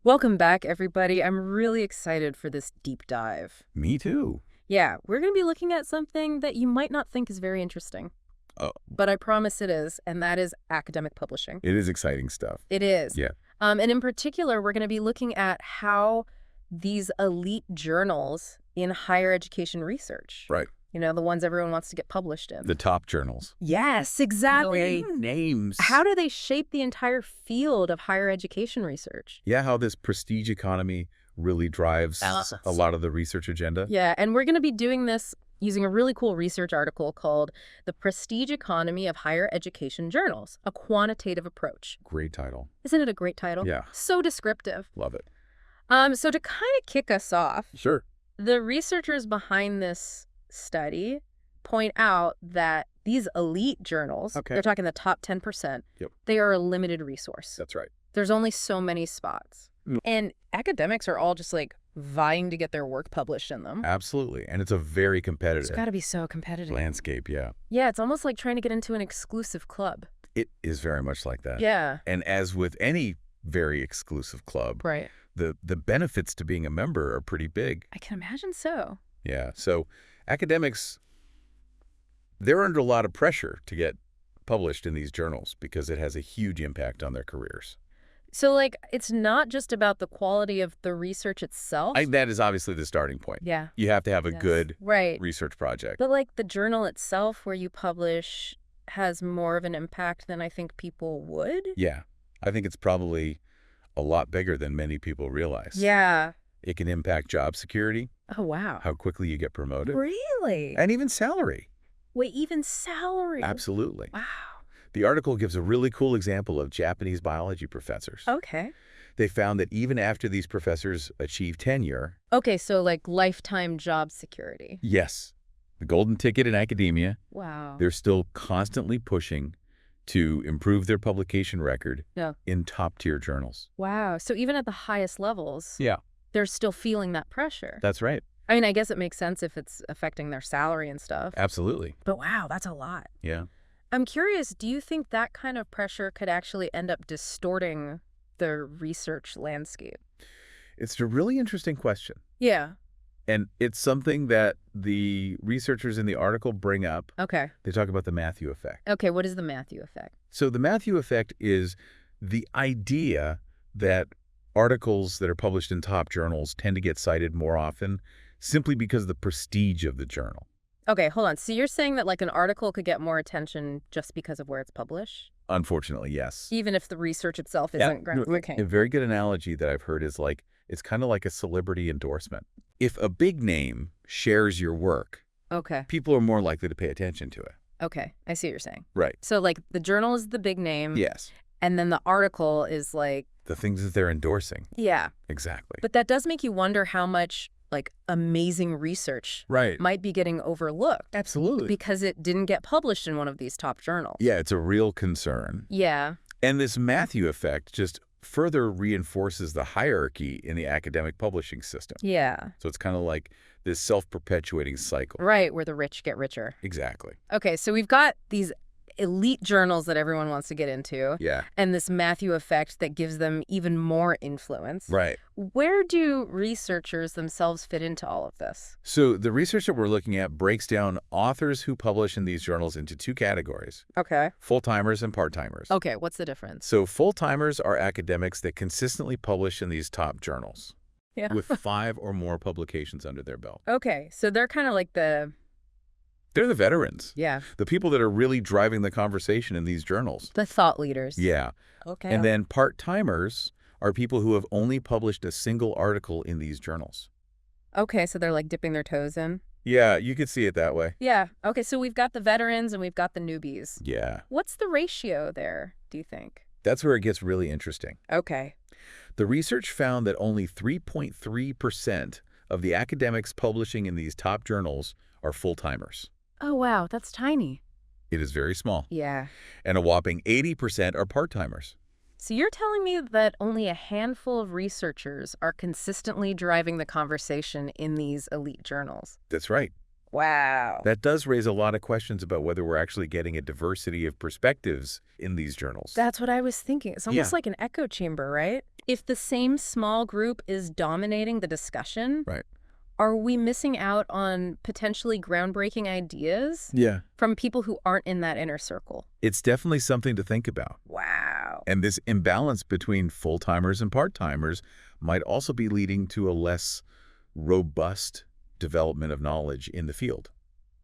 Welcome back, everybody. I'm really excited for this deep dive. Me too. Yeah, we're going to be looking at something that you might not think is very interesting. Oh. But I promise it is, and that is academic publishing. It is exciting stuff. It is. Yeah. And in particular, we're going to be looking at how these elite journals in higher education research. Right. You know, the ones everyone wants to get published in. The top journals. Yes, exactly. Names. How do they shape the entire field of higher education research? Yeah, how this prestige economy really drives a lot of the research agenda. Yeah, and we're going to be doing this using a really cool research article called The Prestige Economy of Higher Education Journals, a Quantitative Approach. Great title. Isn't it a great title? Yeah. So descriptive. Love it. So to kind of kick us off, Sure. the researchers behind this study point out that these elite journals, they're talking the top 10%, they are a limited resource. That's right. There's only so many spots. And academics are all just like vying to get their work published in them. Absolutely. And it's a very competitive. It's got to be so competitive. Landscape, yeah. Yeah, it's almost like trying to get into an exclusive club. It is very much like that. Yeah. And as with any very exclusive club, Right. the benefits to being a member are pretty big. I can imagine so. Yeah. So academics, they're under a lot of pressure to get published in these journals because it has a huge impact on their careers. So, like, it's not just about the quality of the research itself. That is obviously the starting point. Yeah. You have to have a good research project. But, like, the journal itself where you publish has more of an impact than I think people would. Yeah. I think it's probably a lot bigger than many people realize. Yeah. It can impact job security. Oh, wow. How quickly you get promoted. Really? And even salary. Wait, even salary? Absolutely. Wow. The article gives a really cool example of Japanese biology professors. Okay. They found that even after these professors achieve tenure. Okay, so like lifetime job security. Yes. The golden ticket in academia. Wow. They're still constantly pushing to improve their publication record in top-tier journals. Wow. So even at the highest levels, they're still feeling that pressure. That's right. I mean, I guess it makes sense if it's affecting their salary and stuff. Absolutely. But wow, that's a lot. Yeah. I'm curious, do you think that kind of pressure could actually end up distorting the research landscape? It's a really interesting question. Yeah. And it's something that the researchers in the article bring up. Okay. They talk about the Matthew effect. Okay, what is the Matthew effect? So the Matthew effect is the idea that articles that are published in top journals tend to get cited more often simply because of the prestige of the journal. Okay, hold on. So you're saying that like an article could get more attention just because of where it's published? Unfortunately, yes. Even if the research itself isn't Okay. A very good analogy that I've heard is like, it's kind of like a celebrity endorsement. If a big name shares your work, people are more likely to pay attention to it. Okay, I see what you're saying. Right. So like the journal is the big name. Yes. And then the article is like... the things that they're endorsing. Yeah. Exactly. But that does make you wonder how much like amazing research might be getting overlooked. Absolutely. Because it didn't get published in one of these top journals. Yeah, it's a real concern. Yeah. And this Matthew effect just further reinforces the hierarchy in the academic publishing system. Yeah. So it's kind of like this self-perpetuating cycle. Right, where the rich get richer. Exactly. Okay, so we've got these elite journals that everyone wants to get into. Yeah. And this Matthew effect that gives them even more influence. Right. Where do researchers themselves fit into all of this? So the research that we're looking at breaks down authors who publish in these journals into two categories. Okay. Full-timers and part-timers. Okay, what's the difference? So full-timers are academics that consistently publish in these top journals. Yeah. With 5 or more publications under their belt. Okay, so they're kind of like the... They're the veterans. Yeah. The people that are really driving the conversation in these journals. The thought leaders. Yeah. Okay. And then part-timers are people who have only published a single article in these journals. Okay, so they're like dipping their toes in? Yeah, you could see it that way. Yeah. Okay, so we've got the veterans and we've got the newbies. Yeah. What's the ratio there, do you think? That's where it gets really interesting. Okay. The research found that only 3.3% of the academics publishing in these top journals are full-timers. Oh, wow, that's tiny. It is very small. Yeah. And a whopping 80% are part-timers. So you're telling me that only a handful of researchers are consistently driving the conversation in these elite journals? That's right. Wow. That does raise a lot of questions about whether we're actually getting a diversity of perspectives in these journals. That's what I was thinking. It's almost like an echo chamber, right? if the same small group is dominating the discussion, Right. are we missing out on potentially groundbreaking ideas Yeah. from people who aren't in that inner circle? It's definitely something to think about. Wow. And this imbalance between full-timers and part-timers might also be leading to a less robust development of knowledge in the field.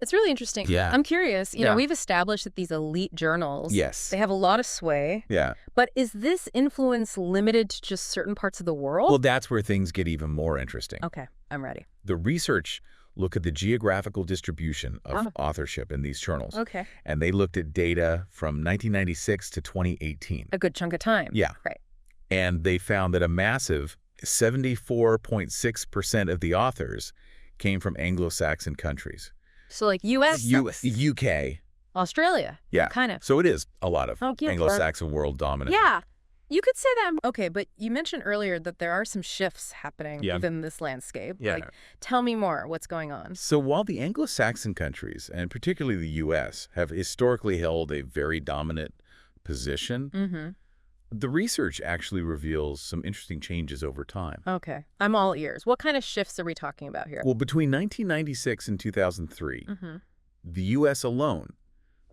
It's really interesting. Yeah. I'm curious. You know, we've established that these elite journals, Yes. they have a lot of sway. Yeah. But is this influence limited to just certain parts of the world? Well, that's where things get even more interesting. Okay, I'm ready. The research looked at the geographical distribution of authorship in these journals. Okay. And they looked at data from 1996 to 2018. A good chunk of time. Yeah. Right. And they found that a massive 74.6% of the authors came from Anglo-Saxon countries. So like U.S.? UK. Australia? Yeah. Kind of. So it is a lot of yeah, Anglo-Saxon world dominant. Yeah. You could say that. Okay, but you mentioned earlier that there are some shifts happening within this landscape. Yeah. Like, tell me more. What's going on? So while the Anglo-Saxon countries, and particularly the U.S., have historically held a very dominant position, the research actually reveals some interesting changes over time. Okay. I'm all ears. What kind of shifts are we talking about here? Well, between 1996 and 2003, the U.S. alone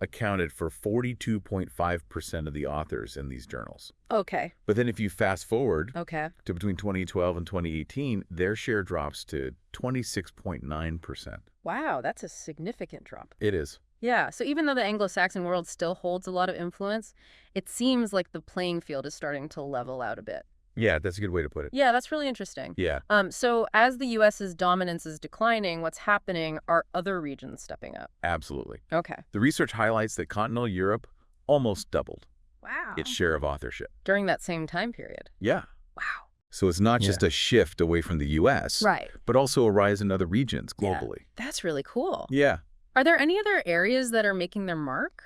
accounted for 42.5% of the authors in these journals. Okay. But then if you fast forward to between 2012 and 2018, their share drops to 26.9%. Wow, that's a significant drop. It is. Yeah, so even though the Anglo-Saxon world still holds a lot of influence, it seems like the playing field is starting to level out a bit. Yeah, that's a good way to put it. Yeah, that's really interesting. Yeah. So as the U.S.'s dominance is declining, what's happening are other regions stepping up. Absolutely. Okay. The research highlights that Continental Europe almost doubled Wow. its share of authorship. During that same time period. Yeah. Wow. So it's not just a shift away from the U.S., right, but also a rise in other regions globally. Yeah. That's really cool. Yeah. Are there any other areas that are making their mark?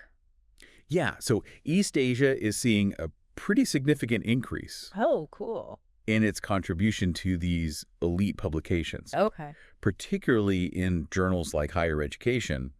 Yeah. So East Asia is seeing a pretty significant increase. Oh, cool. In its contribution to these elite publications. Okay. Particularly in journals like Higher Education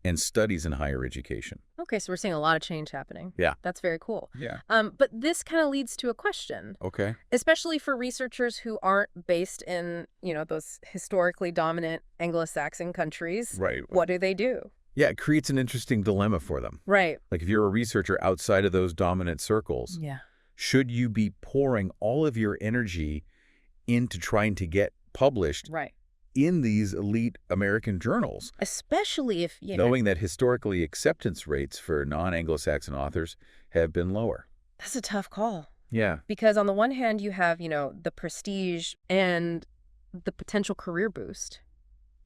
and Studies in Higher Education. Okay, so we're seeing a lot of change happening. Yeah. That's very cool. Yeah. But this kind of leads to a question. Okay. Especially for researchers who aren't based in, those historically dominant Anglo-Saxon countries. Right. What do they do? Yeah, it creates an interesting dilemma for them. Right. Like if you're a researcher outside of those dominant circles, should you be pouring all of your energy into trying to get published in these elite American journals? Especially if, knowing that historically acceptance rates for non-Anglo-Saxon authors have been lower. That's a tough call. Yeah. Because on the one hand, you have, the prestige and the potential career boost.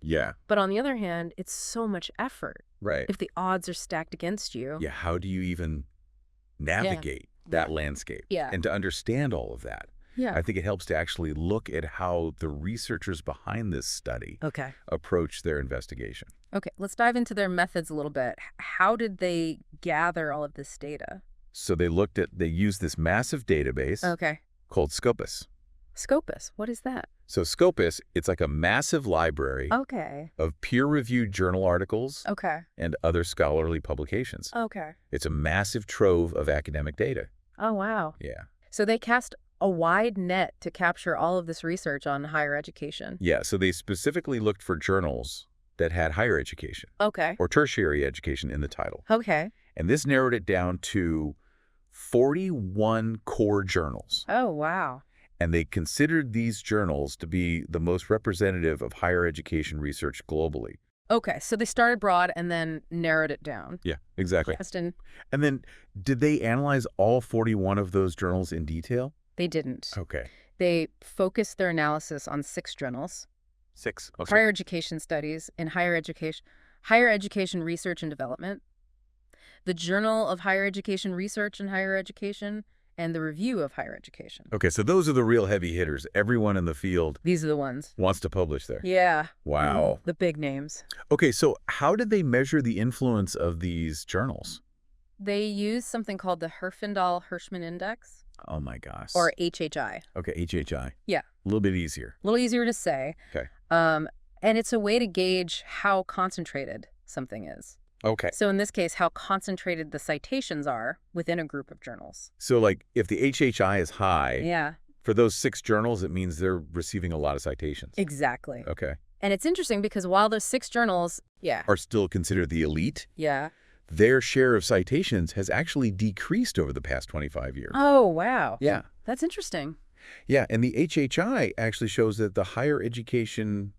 Yeah. But on the other hand, it's so much effort. Right. If the odds are stacked against you. Yeah, how do you even navigate that landscape? Yeah. And to understand all of that, I think it helps to actually look at how the researchers behind this study approach their investigation. Okay, let's dive into their methods a little bit. How did they gather all of this data? So they used this massive database called Scopus. Scopus, what is that? So Scopus, it's like a massive library of peer-reviewed journal articles and other scholarly publications. It's a massive trove of academic data. Oh, wow. Yeah. So they cast a wide net to capture all of this research on higher education. Yeah, so they specifically looked for journals that had higher education or tertiary education in the title. And this narrowed it down to 41 core journals. Oh, wow. And they considered these journals to be the most representative of higher education research globally. Okay, so they started broad and then narrowed it down. Yeah, exactly. Justin. And then did they analyze all 41 of those journals in detail? They didn't. Okay. They focused their analysis on 6 journals. 6. Okay. Higher education studies in higher education research and development, the Journal of Higher Education Research and Higher Education, and the Review of Higher Education. Okay, so those are the real heavy hitters. Everyone in the field These are the ones. wants to publish there. Yeah. Wow. The big names. Okay, so how did they measure the influence of these journals? They used something called the Herfindahl-Hirschman Index. Oh my gosh. Or HHI. Okay, HHI. Yeah. A little bit easier. A little easier to say. Okay. And it's a way to gauge how concentrated something is. Okay. So in this case, how concentrated the citations are within a group of journals. So like if the HHI is high For those 6 journals, it means they're receiving a lot of citations. Exactly. Okay. And it's interesting because while those 6 journals, are still considered the elite, their share of citations has actually decreased over the past 25 years. Oh, wow. Yeah. That's interesting. Yeah, and the HHI actually shows that the higher education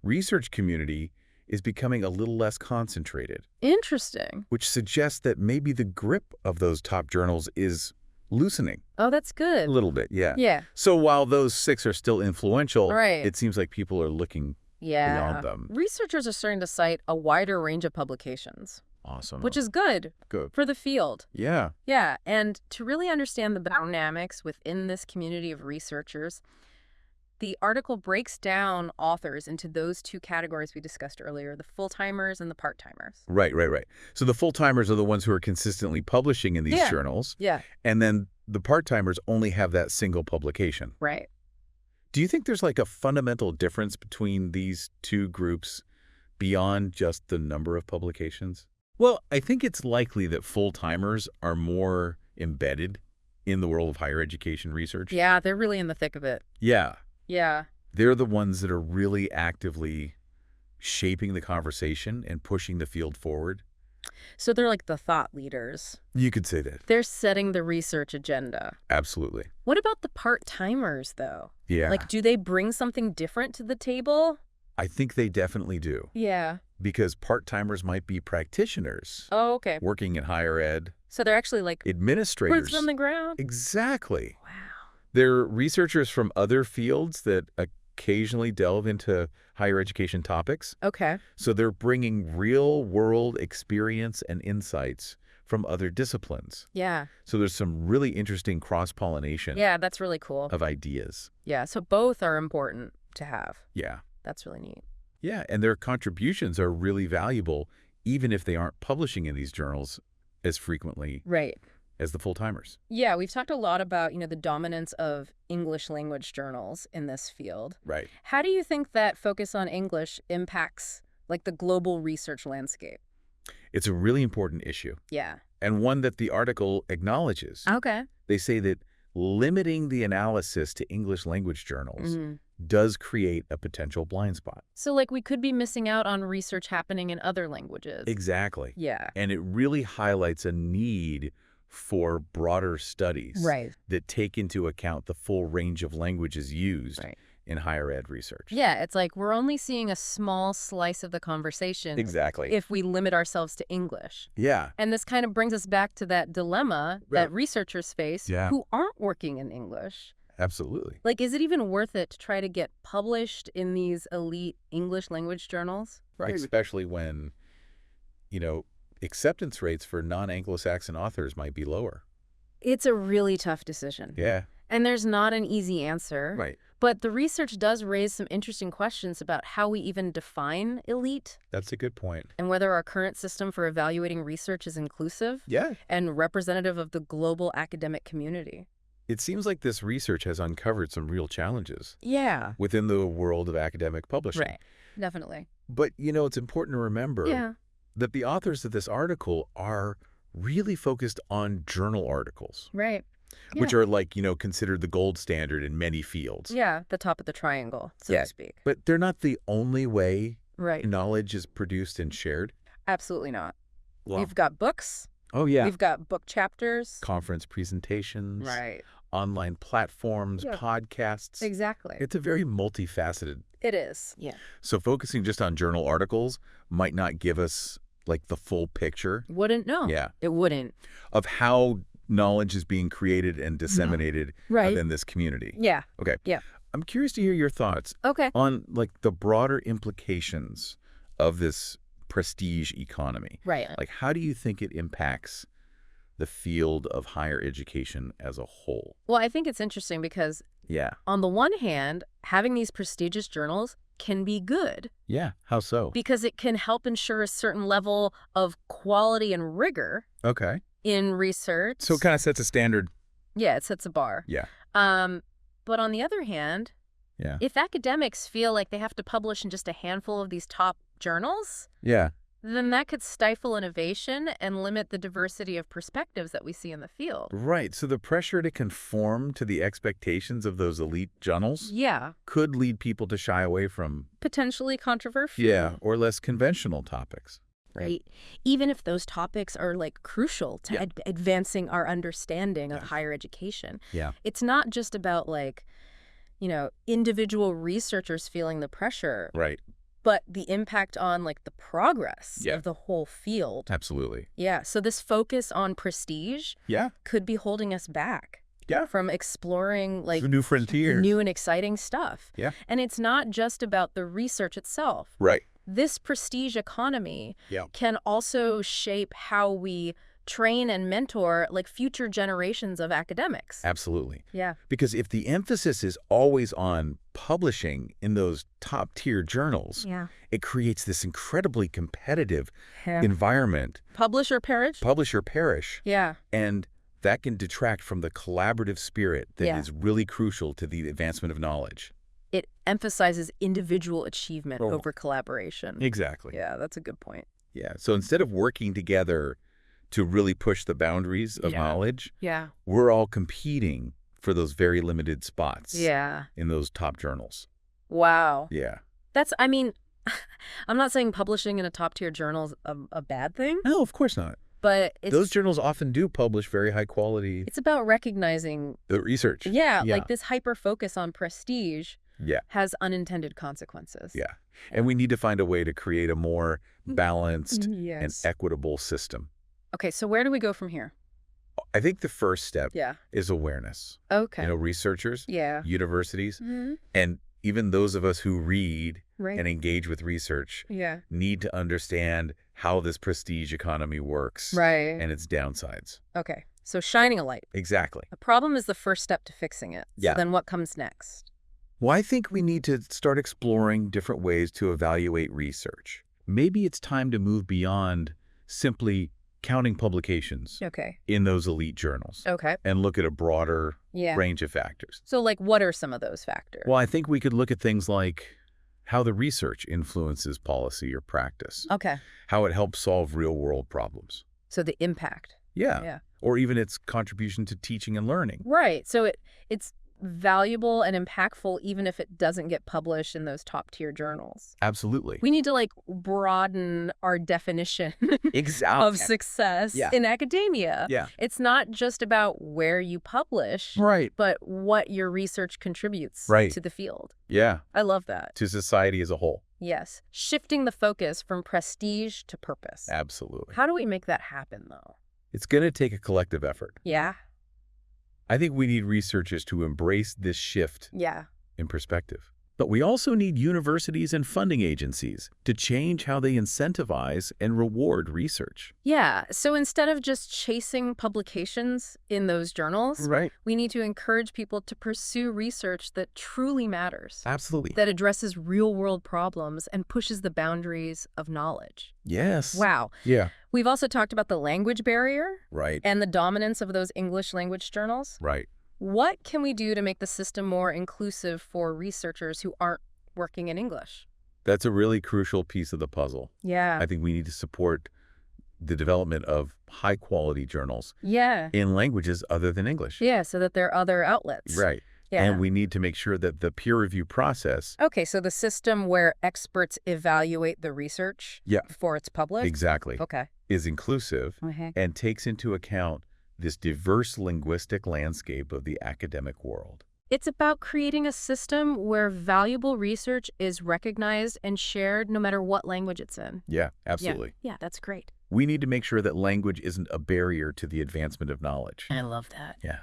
research community is becoming a little less concentrated. Interesting. Which suggests that maybe the grip of those top journals is loosening. Oh, that's good. A little bit, yeah. Yeah. So while those 6 are still influential, right. it seems like people are looking beyond them. Researchers are starting to cite a wider range of publications. Awesome. Which is good. Good. For the field. Yeah. Yeah, and to really understand the dynamics within this community of researchers, the article breaks down authors into those 2 categories we discussed earlier, the full-timers and the part-timers. Right. So the full-timers are the ones who are consistently publishing in these journals. Yeah. And then the part-timers only have that single publication. Right. Do you think there's like a fundamental difference between these 2 groups beyond just the number of publications? Well, I think it's likely that full-timers are more embedded in the world of higher education research. Yeah, they're really in the thick of it. Yeah. Yeah. They're the ones that are really actively shaping the conversation and pushing the field forward. So they're like the thought leaders. You could say that. They're setting the research agenda. Absolutely. What about the part-timers, though? Yeah. Like, do they bring something different to the table? I think they definitely do. Yeah. Because part-timers might be practitioners. Oh, okay. Working in higher ed. So they're actually like administrators. boots on the ground? Exactly. Wow. They're researchers from other fields that occasionally delve into higher education topics. Okay. So they're bringing real-world experience and insights from other disciplines. Yeah. So there's some really interesting cross-pollination. Yeah, that's really cool. Of ideas. Yeah, so both are important to have. Yeah. That's really neat. Yeah, and their contributions are really valuable, even if they aren't publishing in these journals as frequently as the full-timers. Yeah, we've talked a lot about, the dominance of English language journals in this field. Right. How do you think that focus on English impacts, like, the global research landscape? It's a really important issue. Yeah. And one that the article acknowledges. Okay. They say that limiting the analysis to English language journals does create a potential blind spot. So, like, we could be missing out on research happening in other languages. Exactly. Yeah. And it really highlights a need for broader studies that take into account the full range of languages used in higher ed research. Yeah, it's like we're only seeing a small slice of the conversation if we limit ourselves to English. Yeah. And this kind of brings us back to that dilemma that researchers face who aren't working in English. Absolutely. Like, is it even worth it to try to get published in these elite English language journals? Right. Especially when, acceptance rates for non-Anglo-Saxon authors might be lower. It's a really tough decision. Yeah. And there's not an easy answer. Right. But the research does raise some interesting questions about how we even define elite. That's a good point. And whether our current system for evaluating research is inclusive and representative of the global academic community. It seems like this research has uncovered some real challenges. Yeah. Within the world of academic publishing. Right. Definitely. But, it's important to remember that the authors of this article are really focused on journal articles. Right. Which are like, considered the gold standard in many fields. Yeah, the top of the triangle, so to speak. But they're not the only way knowledge is produced and shared. Absolutely not. Well, We've got books. Oh, yeah. We've got book chapters. Conference presentations. Right. Online platforms, podcasts. Exactly. It's a very multifaceted. It is. Yeah. So focusing just on journal articles might not give us, like, the full picture. Wouldn't know. Yeah. It wouldn't. Of how knowledge is being created and disseminated within this community. Yeah. Okay. Yeah. I'm curious to hear your thoughts on, like, the broader implications of this prestige economy. Right. Like, how do you think it impacts the field of higher education as a whole? Well, I think it's interesting because on the one hand, having these prestigious journals can be good. Yeah. How so? Because it can help ensure a certain level of quality and rigor in research. So it kind of sets a standard. Yeah, it sets a bar. Yeah. But on the other hand, if academics feel like they have to publish in just a handful of these top journals, then that could stifle innovation and limit the diversity of perspectives that we see in the field. Right. So the pressure to conform to the expectations of those elite journals could lead people to shy away from potentially controversial. Yeah, or less conventional topics. Right. Even if those topics are like crucial to advancing our understanding of higher education. Yeah. It's not just about like, individual researchers feeling the pressure. Right. But the impact on like the progress of the whole field. Absolutely. Yeah. So this focus on prestige could be holding us back from exploring like new frontiers, new and exciting stuff. Yeah. And it's not just about the research itself. Right. This prestige economy can also shape how we train and mentor like future generations of academics. Absolutely. Yeah. Because if the emphasis is always on publishing in those top-tier journals, it creates this incredibly competitive environment. Publish or perish? Publish or perish. Yeah. And that can detract from the collaborative spirit that is really crucial to the advancement of knowledge. It emphasizes individual achievement over collaboration. Exactly. Yeah, that's a good point. Yeah. So instead of working together to really push the boundaries of knowledge, we're all competing for those very limited spots in those top journals. Wow. Yeah. I mean, I'm not saying publishing in a top-tier journal is a bad thing. No, of course not. But those journals often do publish very high quality. It's about recognizing the research. Yeah, like this hyper-focus on prestige has unintended consequences. Yeah. And we need to find a way to create a more balanced and equitable system. Okay, so where do we go from here? I think the first step is awareness. Okay. Researchers, universities, and even those of us who read and engage with research need to understand how this prestige economy works and its downsides. Okay, so shining a light. Exactly. A problem is the first step to fixing it. So then what comes next? Well, I think we need to start exploring different ways to evaluate research. Maybe it's time to move beyond simply counting publications in those elite journals and look at a broader range of factors. So like what are some of those factors? Well, I think we could look at things like how the research influences policy or practice. How it helps solve real-world problems. So the impact. Yeah. Or even its contribution to teaching and learning. Right. So it's valuable and impactful even if it doesn't get published in those top-tier journals. Absolutely. We need to like broaden our definition of success in academia. Yeah. It's not just about where you publish, but what your research contributes to the field. Yeah. I love that. To society as a whole. Yes. Shifting the focus from prestige to purpose. Absolutely. How do we make that happen though? It's going to take a collective effort. Yeah. I think we need researchers to embrace this shift in perspective. But we also need universities and funding agencies to change how they incentivize and reward research. Yeah, so instead of just chasing publications in those journals, we need to encourage people to pursue research that truly matters. Absolutely. That addresses real-world problems and pushes the boundaries of knowledge. Yes. Wow. Yeah. We've also talked about the language barrier. Right. And the dominance of those English language journals. Right. What can we do to make the system more inclusive for researchers who aren't working in English? That's a really crucial piece of the puzzle. Yeah. I think we need to support the development of high-quality journals in languages other than English. Yeah, so that there are other outlets. Right. Yeah. And we need to make sure that the peer review process... Okay, so the system where experts evaluate the research before it's published? Exactly. Okay. Is inclusive and takes into account this diverse linguistic landscape of the academic world. It's about creating a system where valuable research is recognized and shared no matter what language it's in. Yeah, absolutely. Yeah, that's great. We need to make sure that language isn't a barrier to the advancement of knowledge. I love that. Yeah.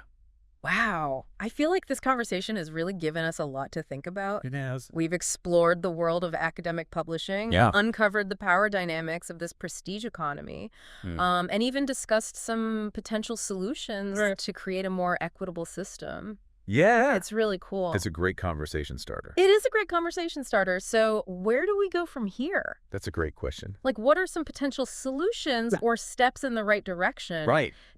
Wow. I feel like this conversation has really given us a lot to think about. It has. We've explored the world of academic publishing, uncovered the power dynamics of this prestige economy, and even discussed some potential solutions to create a more equitable system. Yeah. It's really cool. It's a great conversation starter. It is a great conversation starter. So where do we go from here? That's a great question. Like, what are some potential solutions or steps in the right direction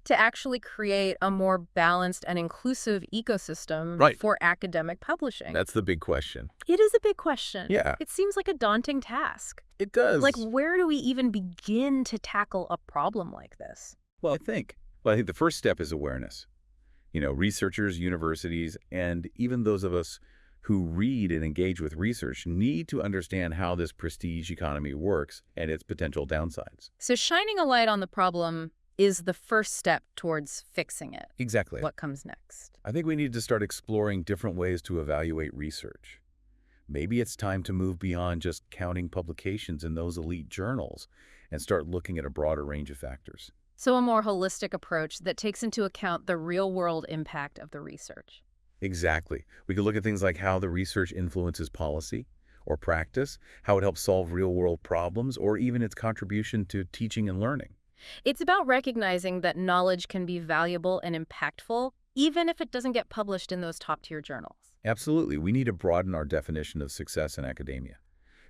to actually create a more balanced and inclusive ecosystem for academic publishing? That's the big question. It is a big question. Yeah. It seems like a daunting task. It does. Like, where do we even begin to tackle a problem like this? Well, I think the first step is awareness. Researchers, universities, and even those of us who read and engage with research need to understand how this prestige economy works and its potential downsides. So shining a light on the problem is the first step towards fixing it. Exactly. What comes next? I think we need to start exploring different ways to evaluate research. Maybe it's time to move beyond just counting publications in those elite journals and start looking at a broader range of factors. So a more holistic approach that takes into account the real-world impact of the research. Exactly. We could look at things like how the research influences policy or practice, how it helps solve real-world problems, or even its contribution to teaching and learning. It's about recognizing that knowledge can be valuable and impactful, even if it doesn't get published in those top-tier journals. Absolutely. We need to broaden our definition of success in academia.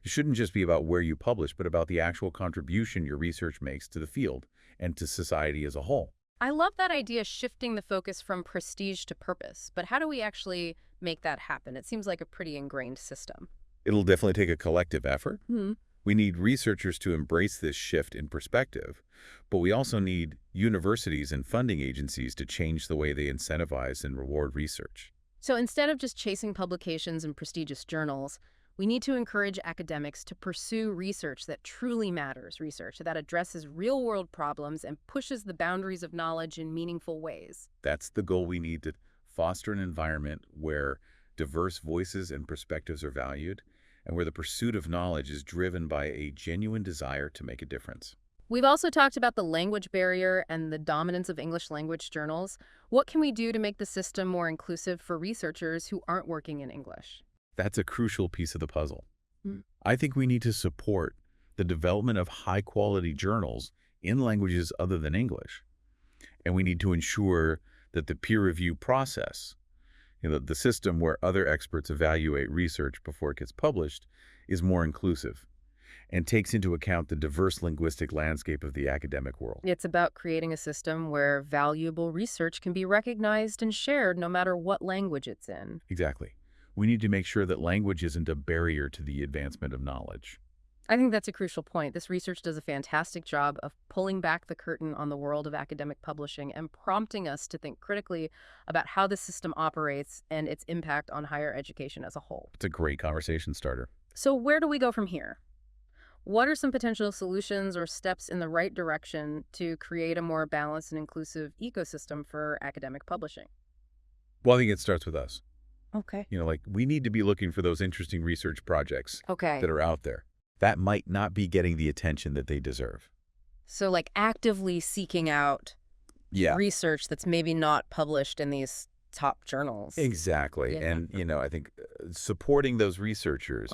It shouldn't just be about where you publish, but about the actual contribution your research makes to the field and to society as a whole. I love that idea, shifting the focus from prestige to purpose. But how do we actually make that happen? It seems like a pretty ingrained system. It'll definitely take a collective effort. Mm-hmm. We need researchers to embrace this shift in perspective, but we also need universities and funding agencies to change the way they incentivize and reward research. So instead of just chasing publications in prestigious journals, we need to encourage academics to pursue research that truly matters, research that addresses real-world problems and pushes the boundaries of knowledge in meaningful ways. That's the goal. We need to foster an environment where diverse voices and perspectives are valued and where the pursuit of knowledge is driven by a genuine desire to make a difference. We've also talked about the language barrier and the dominance of English language journals. What can we do to make the system more inclusive for researchers who aren't working in English? That's a crucial piece of the puzzle. Mm. I think we need to support the development of high-quality journals in languages other than English. And we need to ensure that the peer review process, the system where other experts evaluate research before it gets published, is more inclusive and takes into account the diverse linguistic landscape of the academic world. It's about creating a system where valuable research can be recognized and shared no matter what language it's in. Exactly. We need to make sure that language isn't a barrier to the advancement of knowledge. I think that's a crucial point. This research does a fantastic job of pulling back the curtain on the world of academic publishing and prompting us to think critically about how the system operates and its impact on higher education as a whole. It's a great conversation starter. So where do we go from here? What are some potential solutions or steps in the right direction to create a more balanced and inclusive ecosystem for academic publishing? Well, I think it starts with us. Okay. We need to be looking for those interesting research projects that are out there that might not be getting the attention that they deserve. So actively seeking out research that's maybe not published in these top journals. Exactly. Yeah. And, I think supporting those researchers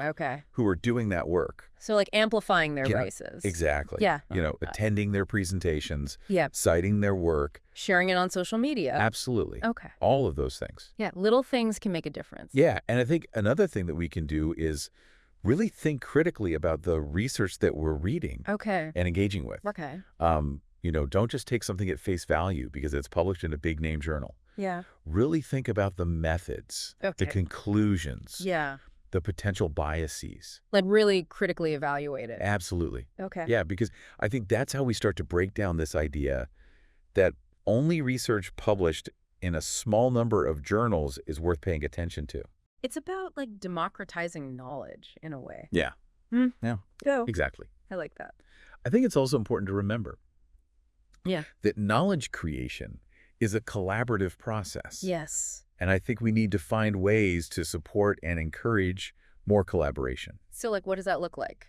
who are doing that work. So amplifying their voices. Exactly. Yeah. Attending their presentations, yeah, citing their work. Sharing it on social media. Absolutely. Okay. All of those things. Yeah, little things can make a difference. Yeah, and I think another thing that we can do is really think critically about the research that we're reading and engaging with. Okay. Don't just take something at face value because it's published in a big name journal. Yeah. Really think about the methods, the conclusions, the potential biases. Really critically evaluate it. Absolutely. Okay. Yeah, because I think that's how we start to break down this idea that only research published in a small number of journals is worth paying attention to. It's about democratizing knowledge in a way. Yeah. Mm. Yeah. Oh. Exactly. I like that. I think it's also important to remember Yeah. that knowledge creation is a collaborative process. Yes. And I think we need to find ways to support and encourage more collaboration. So what does that look like?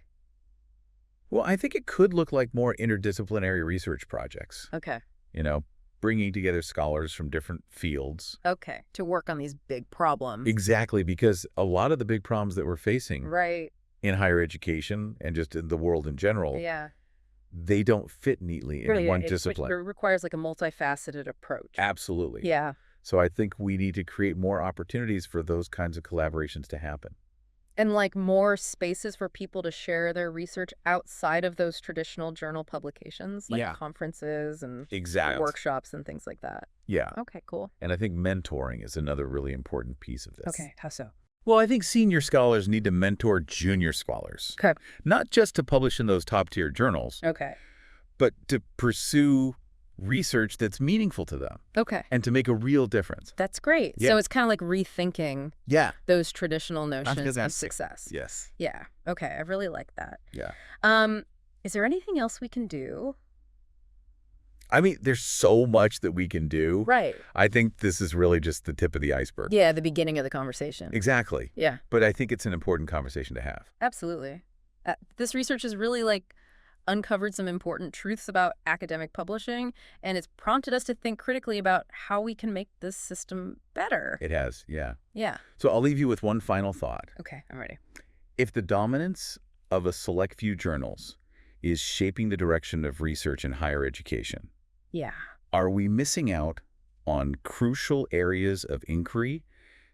Well, I think it could look like more interdisciplinary research projects. Okay. Bringing together scholars from different fields. Okay. To work on these big problems. Exactly, because a lot of the big problems that we're facing Right. in higher education and just in the world in general, Yeah. they don't fit neatly in one discipline. It requires a multifaceted approach. Absolutely. Yeah. So I think we need to create more opportunities for those kinds of collaborations to happen. And more spaces for people to share their research outside of those traditional journal publications, conferences and workshops and things like that. Yeah. Okay, cool. And I think mentoring is another really important piece of this. Okay, how so? Well, I think senior scholars need to mentor junior scholars. Okay. Not just to publish in those top-tier journals. Okay. But to pursue research that's meaningful to them. Okay. And to make a real difference. That's great. Yeah. So it's kind of like rethinking those traditional notions of success. Yes. Yeah. Okay. I really like that. Yeah. Is there anything else we can do? I mean, there's so much that we can do. Right. I think this is really just the tip of the iceberg. Yeah, the beginning of the conversation. Exactly. Yeah. But I think it's an important conversation to have. Absolutely. This research has really, like, uncovered some important truths about academic publishing, and it's prompted us to think critically about how we can make this system better. It has, yeah. Yeah. So I'll leave you with one final thought. Okay, I'm ready. If the dominance of a select few journals is shaping the direction of research in higher education, are we missing out on crucial areas of inquiry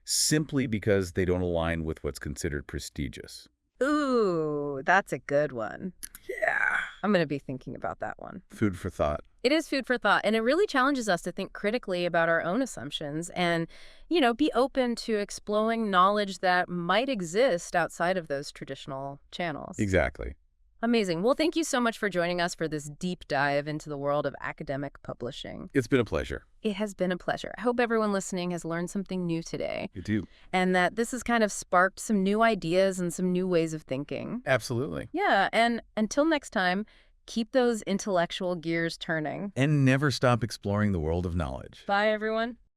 simply because they don't align with what's considered prestigious? Ooh, that's a good one. Yeah. I'm going to be thinking about that one. Food for thought. It is food for thought, and it really challenges us to think critically about our own assumptions and, be open to exploring knowledge that might exist outside of those traditional channels. Exactly. Amazing. Well, thank you so much for joining us for this deep dive into the world of academic publishing. It's been a pleasure. It has been a pleasure. I hope everyone listening has learned something new today. You do. And that this has kind of sparked some new ideas and some new ways of thinking. Absolutely. Yeah, and until next time, keep those intellectual gears turning. And never stop exploring the world of knowledge. Bye, everyone.